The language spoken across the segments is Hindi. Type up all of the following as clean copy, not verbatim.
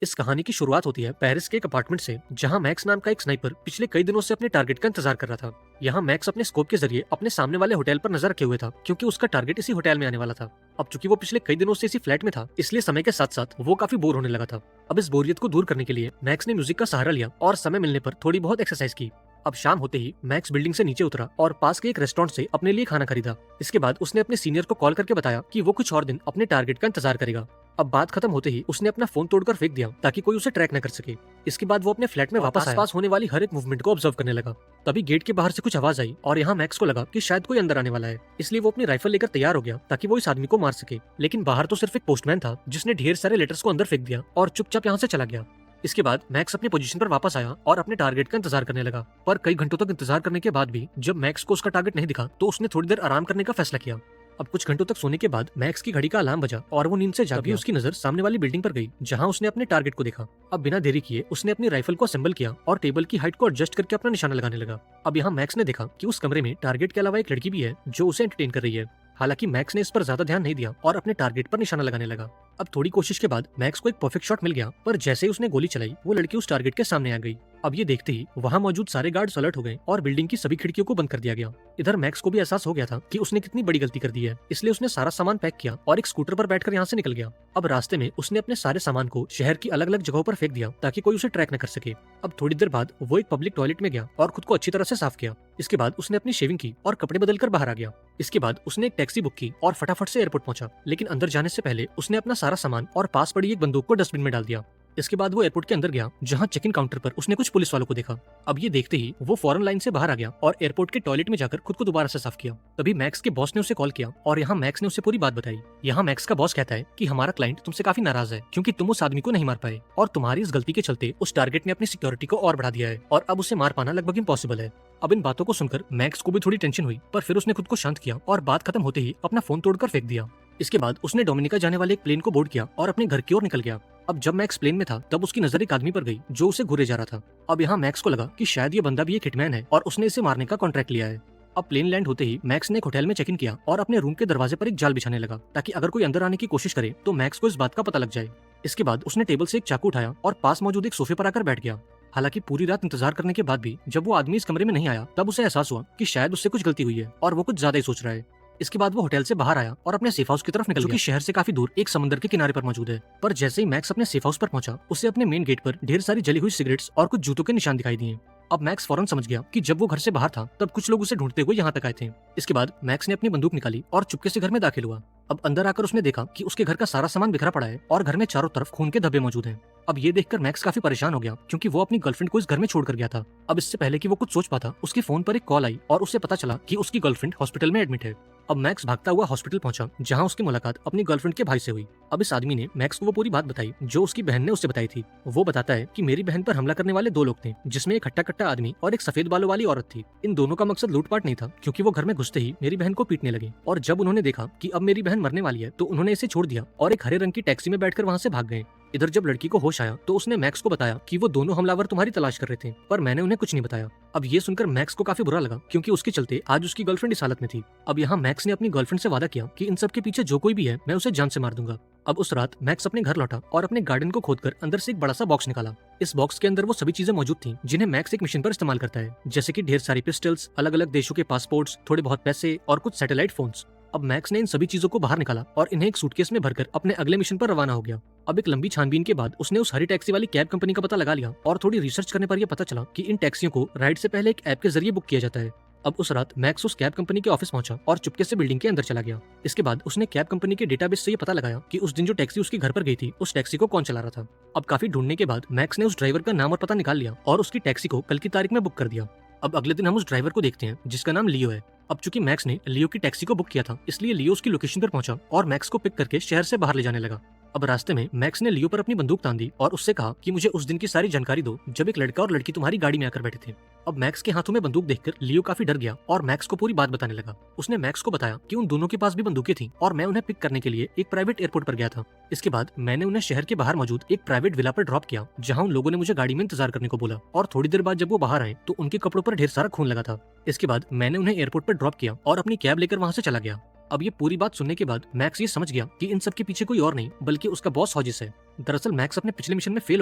इस कहानी की शुरुआत होती है पेरिस के एक अपार्टमेंट से, जहां मैक्स नाम का एक स्नाइपर पिछले कई दिनों से अपने टारगेट का इंतजार कर रहा था। यहाँ मैक्स अपने स्कोप के जरिए अपने सामने वाले होटल पर नजर रखे हुए था, क्योंकि उसका टारगेट इसी होटल में आने वाला था। अब चूंकि वो पिछले कई दिनों से इसी फ्लैट में था, इसलिए समय के साथ साथ वो काफी बोर होने लगा था। अब इस बोरियत को दूर करने के लिए मैक्स ने म्यूजिक का सहारा लिया और समय मिलने पर थोड़ी बहुत एक्सरसाइज की। अब शाम होते ही मैक्स बिल्डिंग से नीचे उतरा और पास के एक रेस्टोरेंट से अपने लिए खाना खरीदा। इसके बाद उसने अपने सीनियर को कॉल करके बताया कि वो कुछ और दिन अपने टारगेट का इंतजार करेगा। अब बात खत्म होते ही उसने अपना फोन तोड़कर फेंक दिया ताकि कोई उसे ट्रैक न कर सके। इसके बाद वो अपने फ्लैट में वापस आस-पास होने वाली हर एक मूवमेंट को ऑब्जर्व करने लगा। तभी गेट के बाहर से कुछ आवाज आई और यहाँ मैक्स को लगा कि शायद कोई अंदर आने वाला है, इसलिए वो अपनी राइफल लेकर तैयार हो गया ताकि वो इस आदमी को मार सके। लेकिन बाहर तो सिर्फ एक पोस्टमैन था जिसने ढेर सारे लेटर्स को अंदर फेंक दिया और चुपचाप यहाँ से चला गया। इसके बाद मैक्स अपनी पोजीशन पर वापस आया और अपने टारगेट का इंतजार करने लगा। पर कई घंटों तक इंतजार करने के बाद भी जब मैक्स को उसका टारगेट नहीं दिखा, तो उसने थोड़ी देर आराम करने का फैसला किया। अब कुछ घंटों तक सोने के बाद मैक्स की घड़ी का अलार्म बजा और वो नींद से जाग गया। उसकी नजर सामने वाली बिल्डिंग पर गई, जहां उसने अपने टारगेट को देखा। अब बिना देरी किए उसने अपनी राइफल को असेंबल किया और टेबल की हाइट को एडजस्ट करके अपना निशाना लगाने लगा। अब यहाँ मैक्स ने देखा कि उस कमरे में टारगेट के अलावा एक लड़की भी है जो उसे एंटरटेन कर रही है। हालांकि मैक्स ने इस पर ज्यादा ध्यान नहीं दिया और अपने टारगेट पर निशाना लगाने लगा। अब थोड़ी कोशिश के बाद मैक्स को एक परफेक्ट शॉट मिल गया, पर जैसे ही उसने गोली चलाई, वो लड़की उस टारगेट के सामने आ गई। अब ये देखते ही वहाँ मौजूद सारे गार्ड्स अलर्ट हो गए और बिल्डिंग की सभी खिड़कियों को बंद कर दिया गया। इधर मैक्स को भी एहसास हो गया था कि उसने कितनी बड़ी गलती कर दी है, इसलिए उसने सारा सामान पैक किया और एक स्कूटर पर बैठकर यहाँ से निकल गया। अब रास्ते में उसने अपने सारे सामान को शहर की अलग अलग जगहों पर फेंक दिया ताकि कोई उसे ट्रैक न कर सके। अब थोड़ी देर बाद वो एक पब्लिक टॉयलेट में गया और खुद को अच्छी तरह से साफ किया। इसके बाद उसने अपनी शेविंग की और कपड़े बदलकर बाहर आ गया। इसके बाद उसने एक टैक्सी बुक की और फटाफट से एयरपोर्ट पहुंचा, लेकिन अंदर जाने से पहले उसने अपना सारा सामान और पास पड़ी एक बंदूक को डस्टबिन में डाल दिया। इसके बाद वो एयरपोर्ट के अंदर गया, जहां चेक इन काउंटर पर उसने कुछ पुलिस वालों को देखा। अब ये देखते ही वो फौरन लाइन से बाहर आ गया और एयरपोर्ट के टॉयलेट में जाकर खुद को दोबारा से साफ किया। तभी मैक्स के बॉस ने उसे कॉल किया और यहाँ मैक्स ने उसे पूरी बात बताई। यहाँ मैक्स का बॉस कहता है कि हमारा क्लाइंट तुमसे काफी नाराज है, क्योंकि तुम उस आदमी को नहीं मार पाए और तुम्हारी इस गलती के चलते उस टारगेट ने अपनी सिक्योरिटी को और बढ़ा दिया है और अब उसे मार पाना लगभग इम्पॉसिबल है। अब इन बातों को सुनकर मैक्स को भी थोड़ी टेंशन हुई, पर फिर उसने खुद को शांत किया और बात खत्म होते ही अपना फोन तोड़कर फेंक दिया। इसके बाद उसने डोमिनिका जाने वाले एक प्लेन को बोर्ड किया और अपने घर की ओर निकल गया। अब जब मैक्स प्लेन में था, तब उसकी नजर एक आदमी पर गई जो उसे घूरे जा रहा था। अब यहाँ मैक्स को लगा कि शायद ये बंदा भी एक हिटमैन है और उसने इसे मारने का कॉन्ट्रैक्ट लिया है। अब प्लेन लैंड होते ही मैक्स ने एक होटल में चेक इन किया और अपने रूम के दरवाजे पर एक जाल बिछाने लगा ताकि अगर कोई अंदर आने की कोशिश करे तो मैक्स को इस बात का पता लग जाए। इसके बाद उसने टेबल से एक चाकू उठाया और पास मौजूद एक सोफे पर आकर बैठ गया। हालांकि पूरी रात इंतजार करने के बाद भी जब वो आदमी इस कमरे में नहीं आया, तब उसे एहसास हुआ कि शायद उससे कुछ गलती हुई है और वो कुछ ज्यादा ही सोच रहा है। इसके बाद वो होटल से बाहर आया और अपने सेफ हाउस की तरफ निकल गया, जो कि शहर से काफी दूर एक समंदर के किनारे पर मौजूद है। पर जैसे ही मैक्स अपने सेफ हाउस पर पहुंचा, उसे अपने मेन गेट पर ढेर सारी जली हुई सिगरेट्स और कुछ जूतों के निशान दिखाई दिए। अब मैक्स फौरन समझ गया कि जब वो घर से बाहर था, तब कुछ लोग उसे ढूंढते हुए यहाँ तक आए थे। इसके बाद मैक्स ने अपनी बंदूक निकाली और चुपके से घर में दाखिल हुआ। अब अंदर आकर उसने देखा कि उसके घर का सारा सामान बिखरा पड़ा है और घर में चारों तरफ खून के धब्बे मौजूद हैं। अब ये देखकर मैक्स काफी परेशान हो गया, क्योंकि वो अपनी गर्लफ्रेंड को इस घर में छोड़कर गया था। अब इससे पहले कि वो कुछ सोच पाता, उसके फोन पर एक कॉल आई और उसे पता चला कि उसकी गर्लफ्रेंड हॉस्पिटल में एडमिट है। अब मैक्स भागता हुआ हॉस्पिटल पहुंचा, जहां उसकी मुलाकात अपनी गर्लफ्रेंड के भाई से हुई। अब इस आदमी ने मैक्स को वो पूरी बात बताई जो उसकी बहन ने उससे बताई थी। वो बताता है कि मेरी बहन पर हमला करने वाले दो लोग थे, जिसमें एक हट्टा कट्टा आदमी और एक सफेद बालों वाली औरत थी। इन दोनों का मकसद लूटपाट नहीं था, क्योंकि वो घर में घुसते ही मेरी बहन को पीटने लगे और जब उन्होंने देखा कि अब मेरी बहन मरने वाली है, तो उन्होंने इसे छोड़ दिया और एक हरे रंग की टैक्सी में बैठकर वहां से भाग गए। इधर जब लड़की को होश आया, तो उसने मैक्स को बताया कि वो दोनों हमलावर तुम्हारी तलाश कर रहे थे, पर मैंने उन्हें कुछ नहीं बताया। अब ये सुनकर मैक्स को काफी बुरा लगा, क्योंकि उसके चलते आज उसकी गर्लफ्रेंड इस हालत में थी। अब यहाँ मैक्स ने अपनी गर्लफ्रेंड से वादा किया कि इन सब के पीछे जो कोई भी है, मैं उसे जान से मार दूंगा। अब उस रात मैक्स अपने घर लौटा और अपने गार्डन को खोदकर अंदर से एक बड़ा सा बॉक्स निकाला। इस बॉक्स के अंदर वो सभी चीजें मौजूद थी जिन्हें मैक्स एक मिशन पर इस्तेमाल करता है, जैसे कि ढेर सारी पिस्टल्स, अलग अलग देशों के पासपोर्ट्स, थोड़े बहुत पैसे और कुछ सैटेलाइट फोन्स। अब मैक्स ने इन सभी चीजों को बाहर निकाला और इन्हें एक सूटकेस में भरकर अपने अगले मिशन पर रवाना हो गया। अब एक लंबी छानबीन के बाद उसने उस हरी टैक्सी वाली कैब कंपनी का पता लगा लिया और थोड़ी रिसर्च करने पर यह पता चला कि इन टैक्सियों को राइड से पहले एक ऐप के जरिए बुक किया जाता है। अब उस रात मैक्स उस कैब कंपनी के ऑफिस पहुंचा और चुपके से बिल्डिंग के अंदर चला गया। इसके बाद उसने कैब कंपनी के डेटाबेस से ये पता लगाया कि उस दिन जो टैक्सी उसके घर पर गई थी, उस टैक्सी को कौन चला रहा था। अब काफी ढूंढने के बाद मैक्स ने उस ड्राइवर का नाम और पता निकाल लिया और उसकी टैक्सी को कल की तारीख में बुक कर दिया। अब अगले दिन हम उस ड्राइवर को देखते हैं, जिसका नाम लियो है। अब चूंकि मैक्स ने लियो की टैक्सी को बुक किया था, इसलिए लियो उसकी लोकेशन पर पहुंचा और मैक्स को पिक करके शहर से बाहर ले जाने लगा। अब रास्ते में मैक्स ने लियो पर अपनी बंदूक तान दी और उससे कहा कि मुझे उस दिन की सारी जानकारी दो जब एक लड़का और लड़की तुम्हारी गाड़ी में आकर बैठे थे। अब मैक्स के हाथों में बंदूक देखकर लियो काफी डर गया और मैक्स को पूरी बात बताने लगा। उसने मैक्स को बताया कि उन दोनों के पास भी बंदूकें थीं और मैं उन्हें पिक करने के लिए एक प्राइवेट एयरपोर्ट पर गया था। इसके बाद मैंने उन्हें शहर के बाहर मौजूद एक प्राइवेट विला पर ड्रॉप किया, जहां उन लोगों ने मुझे गाड़ी में इंतजार करने को बोला और थोड़ी देर बाद जब वो बाहर आए तो उनके कपड़ों पर ढेर सारा खून लगा था। इसके बाद मैंने उन्हें एयरपोर्ट पर ड्रॉप किया और अपनी कैब लेकर वहां से चला गया। अब ये पूरी बात सुनने के बाद मैक्स ये समझ गया कि इन सब के पीछे कोई और नहीं बल्कि उसका बॉस हॉजिस है। दरअसल मैक्स अपने पिछले मिशन में फेल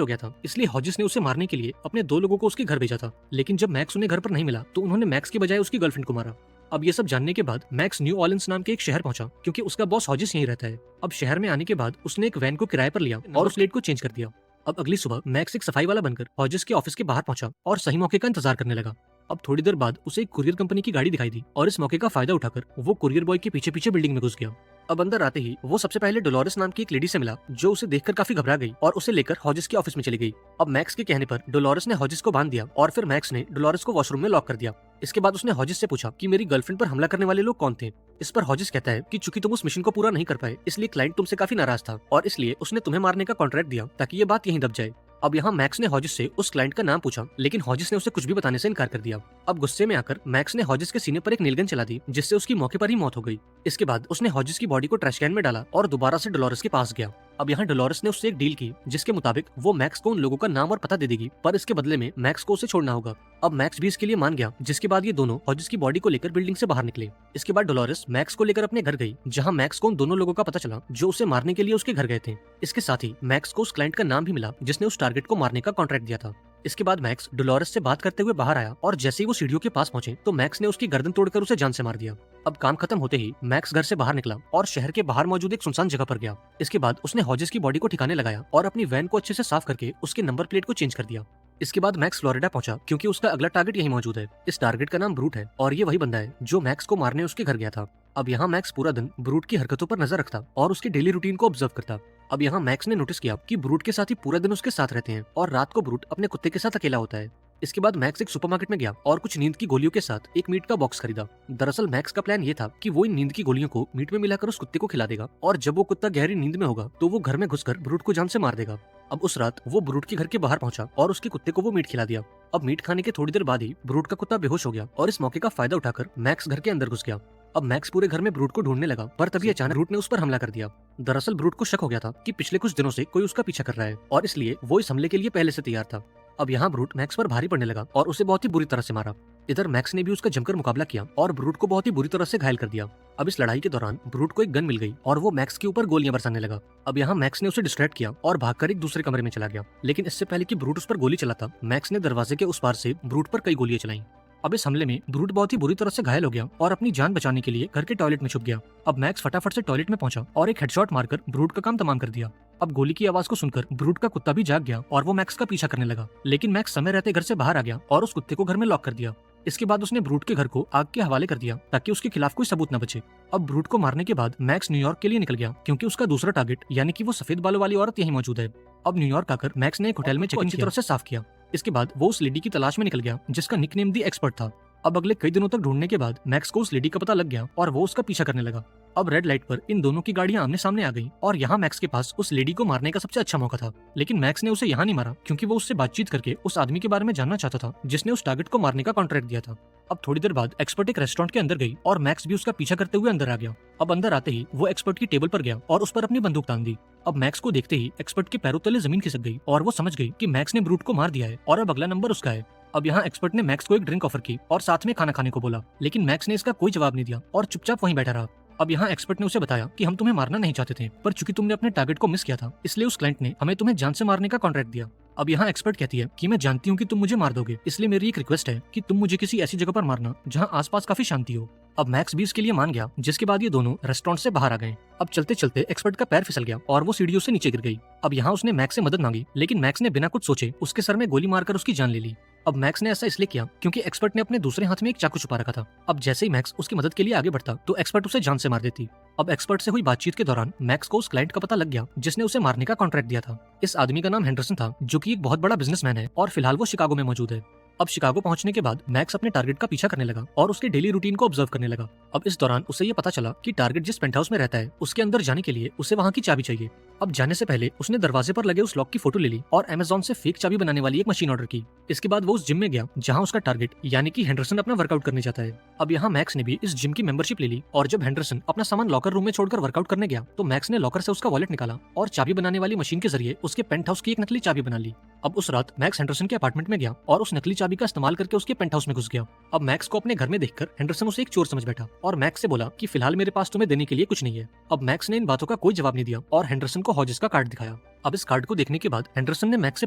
हो गया था, इसलिए हॉजिस ने उसे मारने के लिए अपने 2 लोगों को उसके घर भेजा था। लेकिन जब मैक्स उन्हें घर पर नहीं मिला तो उन्होंने मैक्स की बजाय उसकी गर्लफ्रेंड को मारा। अब ये सब जानने के बाद मैक्स न्यू ऑर्लिन्स नाम के एक शहर पहुंचा, क्योंकि उसका बॉस हॉजिस यहीं रहता है। अब शहर में आने के बाद उसने एक वैन को किराए पर लिया और उस प्लेट को चेंज कर दिया। अब अगली सुबह मैक्स एक सफाई वाला बनकर हॉजिस के ऑफिस के बाहर पहुंचा और सही मौके का इंतजार करने लगा। अब थोड़ी देर बाद उसे एक कुरियर कंपनी की गाड़ी दिखाई दी और इस मौके का फायदा उठाकर वो कुरियर बॉय के पीछे पीछे बिल्डिंग में घुस गया। अब अंदर आते ही वो सबसे पहले डोलोरेस नाम की एक लेडी से मिला, जो उसे देखकर काफी घबरा गई और उसे लेकर हॉजिस के ऑफिस में चली गई। अब मैक्स के कहने पर डोलोरेस ने हॉजिस को बांध दिया और फिर मैक्स ने डोलोरेस को वॉशरूम में लॉक कर दिया। इसके बाद उसने हॉजिस से पूछा कि मेरी गर्लफ्रेंड पर हमला करने वाले लोग कौन थे। इस पर हॉजिस कहता है कि चूंकि तुम उस मिशन को पूरा नहीं कर पाए इसलिए क्लाइंट तुमसे काफी नाराज था और इसलिए उसने तुम्हें मारने का कॉन्ट्रैक्ट दिया ताकि ये बात यहीं दब जाए। अब यहाँ मैक्स ने हॉजिस से उस क्लाइंट का नाम पूछा, लेकिन हॉजिस ने उसे कुछ भी बताने से इनकार कर दिया। अब गुस्से में आकर मैक्स ने हॉजिस के सीने पर एक नीलगन चला दी, जिससे उसकी मौके पर ही मौत हो गई। इसके बाद उसने हॉजिस की बॉडी को ट्रैश कैन में डाला और दोबारा से डोलोरेस के पास गया। अब यहाँ डोलोरेस ने उससे एक डील की, जिसके मुताबिक वो मैक्स को उन लोगों का नाम और पता दे देगी, पर इसके बदले में मैक्स को उसे छोड़ना होगा। अब मैक्स भी इसके लिए मान गया, जिसके बाद ये दोनों हॉजिस की बॉडी को लेकर बिल्डिंग से बाहर निकले। इसके बाद डोलोरेस मैक्स को लेकर अपने घर गई, जहाँ मैक्स को उन दोनों लोगों का पता चला जो उसे मारने के लिए उसके घर गए थे। इसके साथ ही मैक्स को उस क्लाइंट का नाम भी मिला जिसने उस टारगेट को मारने का कॉन्ट्रैक्ट दिया था। इसके बाद मैक्स डोलोरेस से बात करते हुए बाहर आया और जैसे ही वो सीढ़ियों के पास पहुंचे तो मैक्स ने उसकी गर्दन तोड़कर उसे जान से मार दिया। अब काम खत्म होते ही मैक्स घर से बाहर निकला और शहर के बाहर मौजूद एक सुनसान जगह पर गया। इसके बाद उसने हॉजिस की बॉडी को ठिकाने लगाया और अपनी वैन को अच्छे से साफ करके उसके नंबर प्लेट को चेंज कर दिया। इसके बाद मैक्स फ्लोरिडा पहुंचा, क्योंकि उसका अगला टारगेट यही मौजूद है। इस टारगेट का नाम ब्रूट है और ये वही बंदा है जो मैक्स को मारने उसके घर गया था। अब यहाँ मैक्स पूरा दिन ब्रूट की हरकतों पर नजर रखता और उसकी डेली रूटीन को ऑब्जर्व करता। अब यहाँ मैक्स ने नोटिस किया कि ब्रूट के साथ ही पूरा दिन उसके साथ रहते हैं और रात को ब्रूट अपने कुत्ते के साथ अकेला होता है। इसके बाद मैक्स एक सुपरमार्केट में गया और कुछ नींद की गोलियों के साथ एक मीट का बॉक्स खरीदा। दरअसल मैक्स का प्लान ये था कि वो इन नींद की गोलियों को मीट में मिलाकर उस कुत्ते को खिला देगा और जब वो कुत्ता गहरी नींद में होगा तो वो घर में घुसकर ब्रूट को जान से मार देगा। अब उस रात वो ब्रूट के घर के बाहर पहुंचा और उसके कुत्ते को वो मीट खिला दिया। अब मीट खाने के थोड़ी देर बाद ही ब्रूट का कुत्ता बेहोश हो गया और इस मौके का फायदा उठाकर मैक्स घर के अंदर घुस गया। अब मैक्स पूरे घर में ब्रूट को ढूंढने लगा, पर तभी अचानक ब्रूट ने उस पर हमला कर दिया। दरअसल ब्रूट को शक हो गया था कि पिछले कुछ दिनों से कोई उसका पीछा कर रहा है और इसलिए वो इस हमले के लिए पहले से तैयार था। अब यहाँ ब्रूट मैक्स पर भारी पड़ने लगा और उसे बहुत ही बुरी तरह से मारा। इधर मैक्स ने भी उसका जमकर मुकाबला किया और ब्रूट को बहुत ही बुरी तरह से घायल कर दिया। अब इस लड़ाई के दौरान ब्रूट को एक गन मिल गई और वो मैक्स के ऊपर गोलियां बरसाने लगा। अब यहाँ मैक्स ने उसे डिस्ट्रैक्ट किया और भागकर एक दूसरे कमरे में चला गया, लेकिन इससे पहले कि ब्रूट उस पर गोली चलाता, मैक्स ने दरवाजे के उस पार से ब्रूट पर कई गोलियां चलाई। अब इस हमले में ब्रूट बहुत ही बुरी तरह से घायल हो गया और अपनी जान बचाने के लिए घर के टॉयलेट में छुप गया। अब मैक्स फटाफट से टॉयलेट में पहुंचा और एक हेडशॉट मारकर ब्रूट का काम तमाम कर दिया। अब गोली की आवाज को सुनकर ब्रूट का कुत्ता भी जाग गया और वो मैक्स का पीछा करने लगा, लेकिन मैक्स समय रहते घर से बाहर आ गया और उस कुत्ते को घर में लॉक कर दिया। इसके बाद उसने ब्रूट के घर को आग के हवाले कर दिया ताकि उसके खिलाफ कोई सबूत न बचे। अब ब्रूट को मारने के बाद मैक्स न्यूयॉर्क के लिए निकल गया, क्योंकि उसका दूसरा टारगेट यानी कि वो सफेद बालों वाली औरत यहीं मौजूद है। अब न्यूयॉर्क आकर मैक्स ने एक होटल में चेक इन की तरफ से साफ किया। इसके बाद वो उस लेडी की तलाश में निकल गया जिसका निकनेम दी एक्सपर्ट था। अब अगले कई दिनों तक ढूंढने के बाद मैक्स को उस लेडी का पता लग गया और वो उसका पीछा करने लगा। अब रेड लाइट पर इन दोनों की गाड़ियां आमने सामने आ गई और यहाँ मैक्स के पास उस लेडी को मारने का सबसे अच्छा मौका था, लेकिन मैक्स ने उसे यहाँ नहीं मारा क्योंकि वो उससे बातचीत करके उस आदमी के बारे में जानना चाहता था जिसने उस टारगेट को मारने का कॉन्ट्रैक्ट दिया था। अब थोड़ी देर बाद एक्सपर्ट एक रेस्टोरेंट के अंदर गई और मैक्स भी उसका पीछा करते हुए अंदर आ गया। अब अंदर आते ही वो एक्सपर्ट की टेबल पर गया और उस पर अपनी बंदूक तान दी। अब मैक्स को देखते ही एक्सपर्ट के पैरों तले जमीन खिसक गई और वो समझ गई कि मैक्स ने ब्रूट को मार दिया है और अब अगला नंबर उसका है। अब यहाँ एक्सपर्ट ने मैक्स को एक ड्रिंक ऑफर की और साथ में खाना खाने को बोला, लेकिन मैक्स ने इसका कोई जवाब नहीं दिया और चुपचाप वहीं बैठा रहा। अब यहाँ एक्सपर्ट ने उसे बताया कि हम तुम्हें मारना नहीं चाहते थे, पर चूंकि तुमने अपने टारगेट को मिस किया था इसलिए उस क्लाइंट ने हमें तुम्हें जान से मारने का कॉन्ट्रैक्ट दिया। अब यहाँ एक्सपर्ट कहती है कि मैं जानती हूँ कि तुम मुझे मार दोगे, इसलिए मेरी एक रिक्वेस्ट है कि तुम मुझे किसी ऐसी जगह पर मारना जहाँ आसपास काफी शांति हो। अब मैक्स भी इसके लिए मान गया, जिसके बाद ये दोनों रेस्टोरेंट से बाहर आ गए। अब चलते चलते एक्सपर्ट का पैर फिसल गया और वो सीढ़ियों से नीचे गिर गई। अब यहाँ उसने मैक्स से मदद मांगी, लेकिन मैक्स ने बिना कुछ सोचे उसके सर में गोली मारकर उसकी जान ले ली। अब मैक्स ने ऐसा इसलिए किया क्योंकि एक्सपर्ट ने अपने दूसरे हाथ में एक चाकू छुपा रखा था। अब जैसे ही मैक्स उसकी मदद के लिए आगे बढ़ता तो एक्सपर्ट उसे जान से मार देती। अब एक्सपर्ट से हुई बातचीत के दौरान मैक्स को उस क्लाइंट का पता लग गया जिसने उसे मारने का कॉन्ट्रैक्ट दिया था। इस आदमी का नाम हेंडरसन था, जो कि एक बहुत बड़ा बिजनेसमैन है और फिलहाल वो शिकागो में मौजूद है। अब शिकागो पहुंचने के बाद मैक्स अपने टारगेट का पीछा करने लगा और उसके डेली रूटीन को ऑब्जर्व करने लगा। अब इस दौरान उसे ये पता चला कि टारगेट जिस पेंट हाउस में रहता है उसके अंदर जाने के लिए उसे वहां की चाबी चाहिए। अब जाने से पहले उसने दरवाजे पर लगे उस लॉक की फोटो ले ली और अमेज़न से फेक चाबी बनाने वाली एक मशीन ऑर्डर की। इसके बाद वो उस जिम में गया जहाँ उसका टारगेट यानी कि हेंडरसन अपना वर्कआउट करने जाता है। अब यहाँ मैक्स ने भी इस जिम की मेंबरशिप ले ली और जब हेंडरसन अपना सामान लॉकर रूम में छोड़कर वर्कआउट करने गया तो मैक्स ने लॉकर से उसका वॉलेट निकाला और चाबी बनाने वाली मशीन के जरिए उसके पेंट हाउस की एक नकली चाबी बना ली। अब उस रात मैक्स हेंडरसन के अपार्टमेंट में गया और उस नकली चाबी का इस्तेमाल करके उसके पेंट हाउस में घुस गया। अब मैक्स को अपने घर में देखकर हेंडरसन उसे एक चोर समझ बैठा और मैक्स से बोला कि फिलहाल मेरे पास तुम्हें देने के लिए कुछ नहीं है। अब मैक्स ने इन बातों का कोई जवाब नहीं दिया और हेंडरसन को हॉजिस का कार्ड दिखाया। अब इस कार्ड को देखने के बाद हेंडरसन ने मैक्स से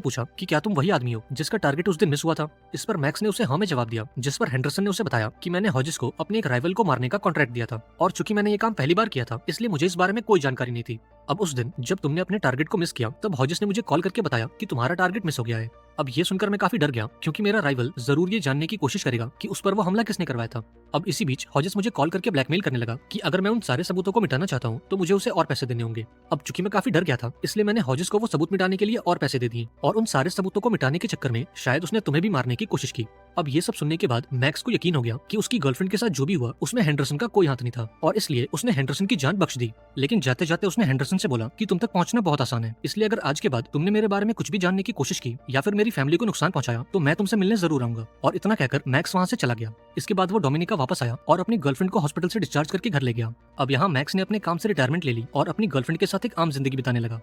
पूछा कि क्या तुम वही आदमी हो जिसका टारगेट उस दिन मिस हुआ था। इस पर मैक्स ने उसे हाँ में जवाब दिया, जिस पर हेंडरसन ने उसे बताया कि मैंने हॉजिस को अपने एक राइवल को मारने का कॉन्ट्रैक्ट दिया था और चूंकि मैंने ये काम पहली बार किया था इसलिए मुझे इस बारे में कोई जानकारी नहीं थी। अब उस दिन जब तुमने अपने टारगेट को मिस किया तब हॉजिस ने मुझे कॉल करके बताया कि तुम्हारा टारगेट मिस हो गया है। अब ये सुनकर मैं काफी डर गया क्योंकि मेरा राइवल जरूर ये जानने की कोशिश करेगा कि उस पर वो हमला किसने करवाया था। अब इसी बीच हॉजिस मुझे कॉल करके ब्लैकमेल करने लगा कि अगर मैं उन सारे सबूतों को मिटाना चाहता हूँ तो मुझे उसे और पैसे देने होंगे। अब चूंकि मैं काफी डर गया था इसलिए मैंने हॉजिस को वो सबूत मिटाने के लिए और पैसे दे दिए और उन सारे सबूतों को मिटाने के चक्कर में शायद उसने तुम्हें भी मारने की कोशिश की। अब ये सब सुनने के बाद मैक्स को यकीन हो गया कि उसकी गर्लफ्रेंड के साथ जो भी हुआ उसमें हेंडरसन का कोई हाथ नहीं था और इसलिए उसने हेंडरसन की जान बख्श दी। लेकिन जाते जाते उसने हेंडरसन से बोला कि तुम तक पहुंचना बहुत आसान है, इसलिए अगर आज के बाद तुमने मेरे बारे में कुछ भी जानने की कोशिश की या फिर मेरी फैमिली को नुकसान पहुंचाया तो मैं तुमसे मिलने जरूर आऊंगा। और इतना कहकर मैक्स वहां से चला गया। इसके बाद वो डोमिनिका वापस आया और अपनी गर्लफ्रेंड को हॉस्पिटल से डिस्चार्ज करके घर ले गया। अब यहाँ मैक्स ने अपने काम से रिटायरमेंट ले ली और अपनी गर्लफ्रेंड के साथ एक आम जिंदगी बिताने लगा।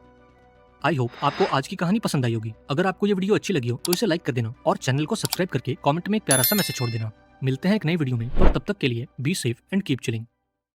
आई होप आपको आज की कहानी पसंद आई होगी। अगर आपको ये वीडियो अच्छी लगी हो तो इसे लाइक कर देना और चैनल को सब्सक्राइब करके कमेंट में एक प्यारा सा मैसेज छोड़ देना। मिलते हैं एक नई वीडियो में, पर तब तक के लिए be safe and keep chilling.